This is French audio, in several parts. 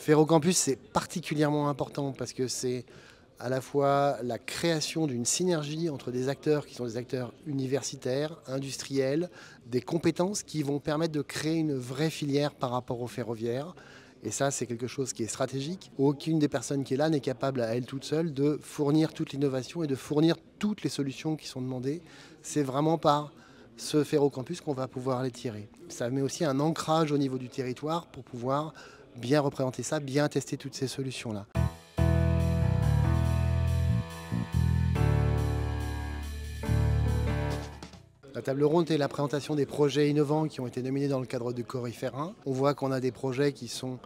Ferrocampus, c'est particulièrement important parce que c'est à la fois la création d'une synergie entre des acteurs qui sont des acteurs universitaires, industriels, des compétences qui vont permettre de créer une vraie filière par rapport au ferroviaire. Et ça, c'est quelque chose qui est stratégique. Aucune des personnes qui est là n'est capable à elle toute seule de fournir toute l'innovation et de fournir toutes les solutions qui sont demandées. C'est vraiment par ce ferrocampus qu'on va pouvoir les tirer. Ça met aussi un ancrage au niveau du territoire pour pouvoir bien représenter ça, bien tester toutes ces solutions-là. La table ronde est la présentation des projets innovants qui ont été nominés dans le cadre du Coryphère 1. On voit qu'on a des projets qui sont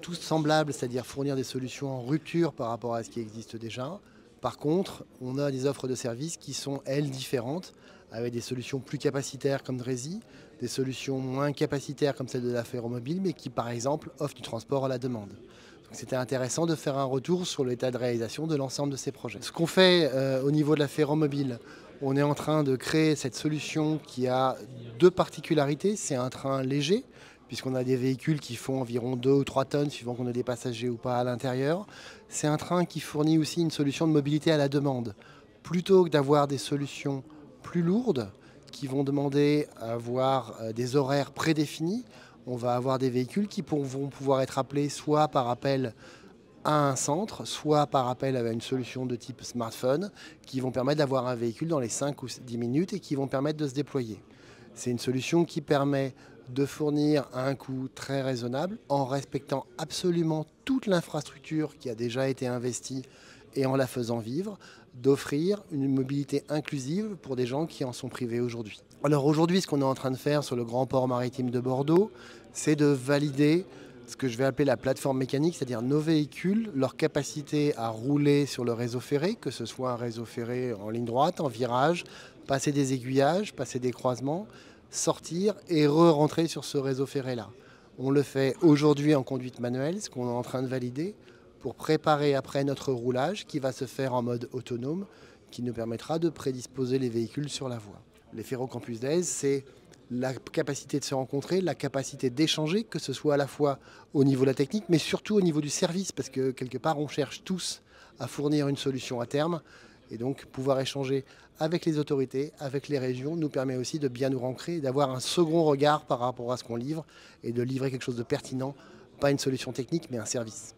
tous semblables, c'est-à-dire fournir des solutions en rupture par rapport à ce qui existe déjà. Par contre, on a des offres de services qui sont, elles, différentes, avec des solutions plus capacitaires comme Drési, des solutions moins capacitaires comme celle de la Ferromobile, mais qui, par exemple, offrent du transport à la demande. C'était intéressant de faire un retour sur l'état de réalisation de l'ensemble de ces projets. Ce qu'on fait au niveau de la Ferromobile, on est en train de créer cette solution qui a deux particularités. C'est un train léger, puisqu'on a des véhicules qui font environ 2 ou 3 tonnes, suivant qu'on a des passagers ou pas à l'intérieur. C'est un train qui fournit aussi une solution de mobilité à la demande. Plutôt que d'avoir des solutions plus lourdes, qui vont demander à avoir des horaires prédéfinis, on va avoir des véhicules qui vont pouvoir être appelés soit par appel à un centre, soit par appel à une solution de type smartphone, qui vont permettre d'avoir un véhicule dans les 5 ou 10 minutes et qui vont permettre de se déployer. C'est une solution qui permet de fournir à un coût très raisonnable, en respectant absolument toute l'infrastructure qui a déjà été investie et en la faisant vivre, d'offrir une mobilité inclusive pour des gens qui en sont privés aujourd'hui. Alors aujourd'hui, ce qu'on est en train de faire sur le grand port maritime de Bordeaux, c'est de valider ce que je vais appeler la plateforme mécanique, c'est-à-dire nos véhicules, leur capacité à rouler sur le réseau ferré, que ce soit un réseau ferré en ligne droite, en virage, passer des aiguillages, passer des croisements, sortir et re-rentrer sur ce réseau ferré-là. On le fait aujourd'hui en conduite manuelle, ce qu'on est en train de valider, pour préparer après notre roulage qui va se faire en mode autonome, qui nous permettra de prédisposer les véhicules sur la voie. Les Ferrocampus d'Aise, c'est la capacité de se rencontrer, la capacité d'échanger, que ce soit à la fois au niveau de la technique, mais surtout au niveau du service, parce que quelque part, on cherche tous à fournir une solution à terme. Et donc, pouvoir échanger avec les autorités, avec les régions, nous permet aussi de bien nous ancrer, d'avoir un second regard par rapport à ce qu'on livre et de livrer quelque chose de pertinent, pas une solution technique, mais un service.